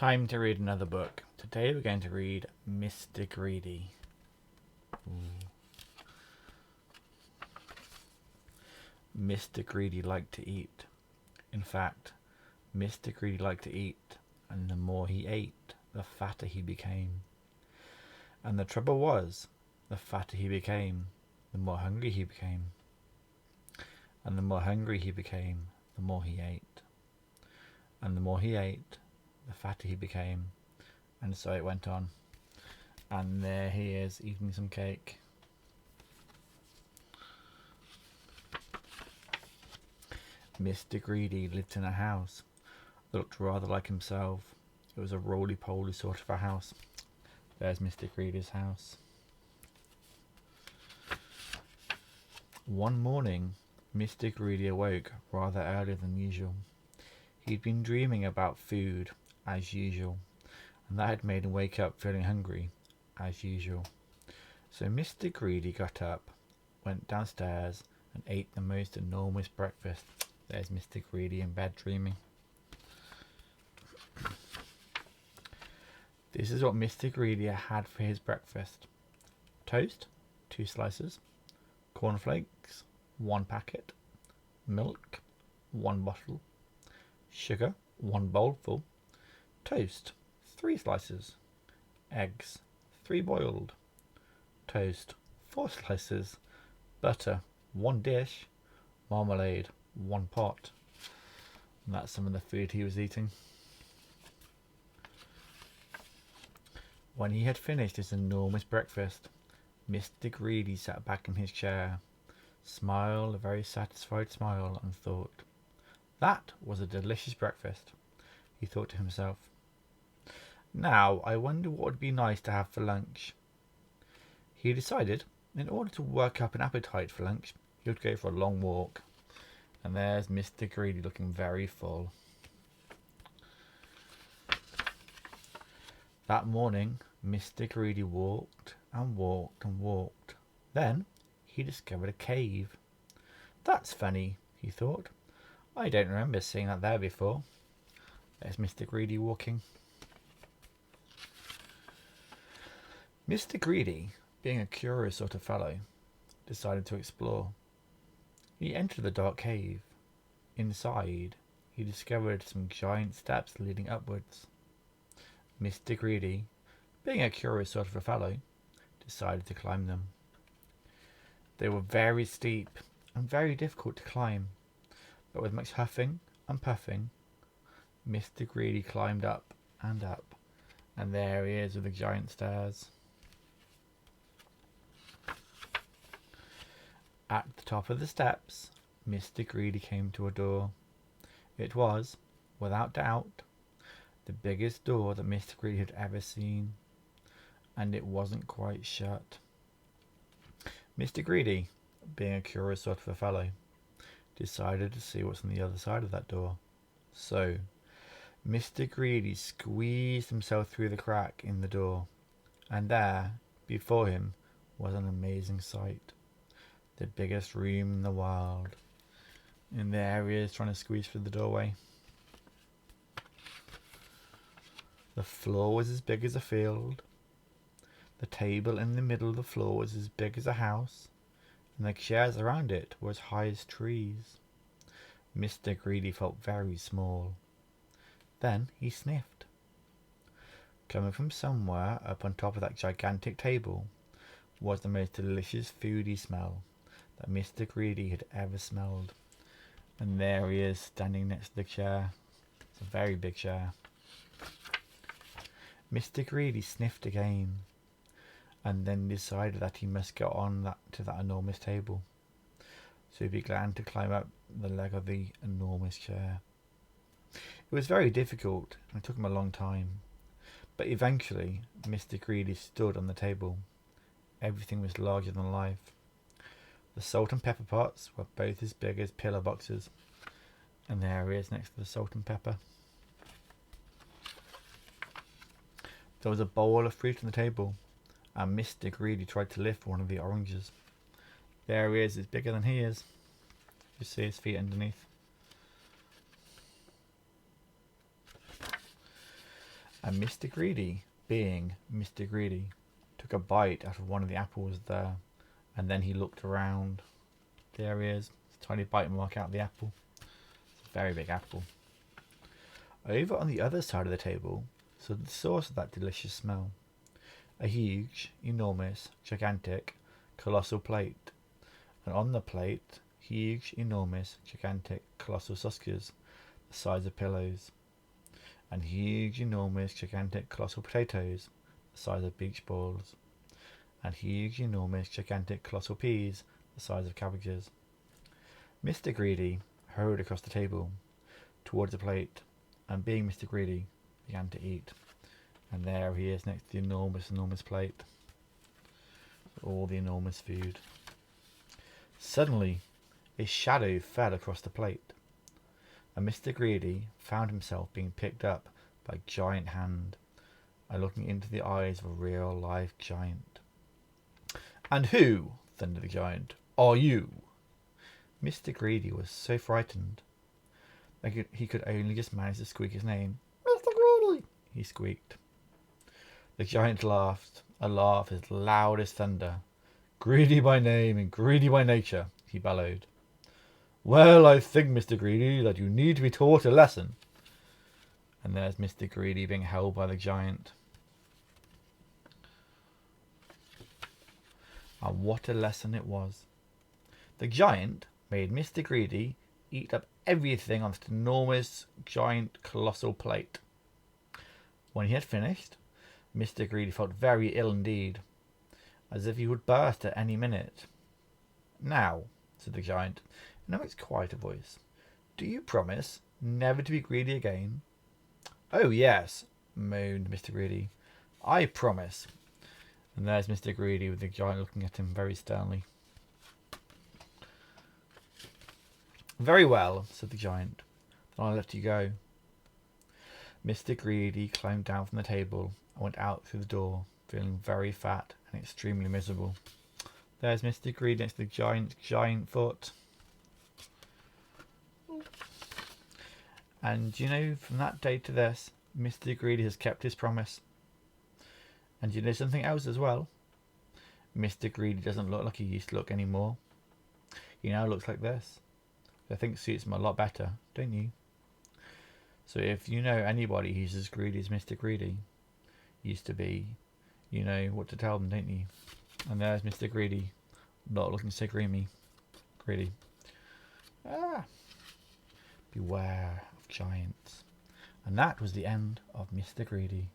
Time to read another book. Today we're going to read Mr. Greedy. Mr. Greedy liked to eat. In fact, Mr. Greedy liked to eat, and the more he ate, the fatter he became. And the trouble was, the fatter he became, the more hungry he became. And the more hungry he became, the more he ate. And the more he ate, the fatter he became. And so it went on. And there he is, eating some cake. Mr. Greedy lived in a house that looked rather like himself. It was a roly-poly sort of a house. There's Mr. Greedy's house. One morning, Mr. Greedy awoke rather earlier than usual. He'd been dreaming about food, as usual, and that had made him wake up feeling hungry, as usual. So Mr. Greedy got up, went downstairs, and ate the most enormous breakfast. There's Mr. Greedy in bed dreaming. This is what Mr. Greedy had for his breakfast. Toast, 2 slices. Cornflakes, 1 packet. Milk, 1 bottle. Sugar, 1 bowlful. Toast, 3 slices. Eggs, 3 boiled. Toast, 4 slices. Butter, 1 dish. Marmalade, 1 pot. And that's some of the food he was eating. When he had finished his enormous breakfast, Mr. Greedy sat back in his chair, smiled a very satisfied smile, and thought, "That was a delicious breakfast," he thought to himself. "Now I wonder what would be nice to have for lunch." He decided, in order to work up an appetite for lunch, he would go for a long walk. And there's Mr. Greedy looking very full. That morning, Mr. Greedy walked and walked and walked. Then he discovered a cave. "That's funny," he thought. "I don't remember seeing that there before." There's Mr. Greedy walking. Mr. Greedy, being a curious sort of fellow, decided to explore. He entered the dark cave. Inside, he discovered some giant steps leading upwards. Mr. Greedy, being a curious sort of a fellow, decided to climb them. They were very steep and very difficult to climb, but with much huffing and puffing, Mr. Greedy climbed up, and there he is with the giant stairs. At the top of the steps, Mr. Greedy came to a door. It was, without doubt, the biggest door that Mr. Greedy had ever seen, and it wasn't quite shut. Mr. Greedy, being a curious sort of a fellow, decided to see what's on the other side of that door. So, Mr. Greedy squeezed himself through the crack in the door, and there, before him, was an amazing sight. The biggest room in the world. And there he is trying to squeeze through the doorway. The floor was as big as a field. The table in the middle of the floor was as big as a house, and the chairs around it were as high as trees. Mr. Greedy felt very small. Then he sniffed. Coming from somewhere up on top of that gigantic table was the most delicious foody smell that Mr. Greedy had ever smelled. And there he is, standing next to the chair. It's a very big chair. Mr. Greedy sniffed again, and then decided that he must get on to that enormous table. So he began to climb up the leg of the enormous chair. It was very difficult, and it took him a long time. But eventually, Mr. Greedy stood on the table. Everything was larger than life. The salt and pepper pots were both as big as pillar boxes. And there he is next to the salt and pepper. There was a bowl of fruit on the table, and Mr. Greedy tried to lift one of the oranges. There he is, it's bigger than he is. You see his feet underneath. And Mr. Greedy, being Mr. Greedy, took a bite out of one of the apples there, and then he looked around. There he is, a tiny bite mark out of the apple. It's a very big apple. Over on the other side of the table stood the source of that delicious smell. A huge, enormous, gigantic, colossal plate. And on the plate, huge, enormous, gigantic, colossal sausages, the size of pillows. And huge, enormous, gigantic, colossal potatoes, the size of beach balls. And huge, enormous, gigantic, colossal peas, the size of cabbages. Mr. Greedy hurried across the table, towards the plate, and being Mr. Greedy, began to eat. And there he is next to the enormous, enormous plate. All the enormous food. Suddenly, a shadow fell across the plate, and Mr. Greedy found himself being picked up by a giant hand, and looking into the eyes of a real live giant. "And who," thundered the giant, "are you?" Mr. Greedy was so frightened that he could only just manage to squeak his name. "Mr. Greedy," he squeaked. The giant laughed, a laugh as loud as thunder. "Greedy by name and greedy by nature," he bellowed. "Well, I think, Mr. Greedy, that you need to be taught a lesson." And there's Mr. Greedy being held by the giant. And what a lesson it was. The giant made Mr. Greedy eat up everything on that enormous, giant, colossal plate. When he had finished, Mr. Greedy felt very ill indeed, as if he would burst at any minute. "Now," said the giant, in a much quieter voice, "do you promise never to be greedy again?" "Oh, yes," moaned Mr. Greedy. "I promise." And there's Mr. Greedy with the giant looking at him very sternly. "Very well," said the giant. "Then I'll let you go." Mr. Greedy climbed down from the table and went out through the door, feeling very fat and extremely miserable. There's Mr. Greedy next to the giant foot. And you know, from that day to this, Mr. Greedy has kept his promise. And you know something else as well? Mr. Greedy doesn't look like he used to look anymore. He now looks like this. I think suits him a lot better, don't you? So if you know anybody who's as greedy as Mr. Greedy used to be, you know what to tell them, don't you? And there's Mr. Greedy, not looking so greedy. Beware of giants. And that was the end of Mr. Greedy.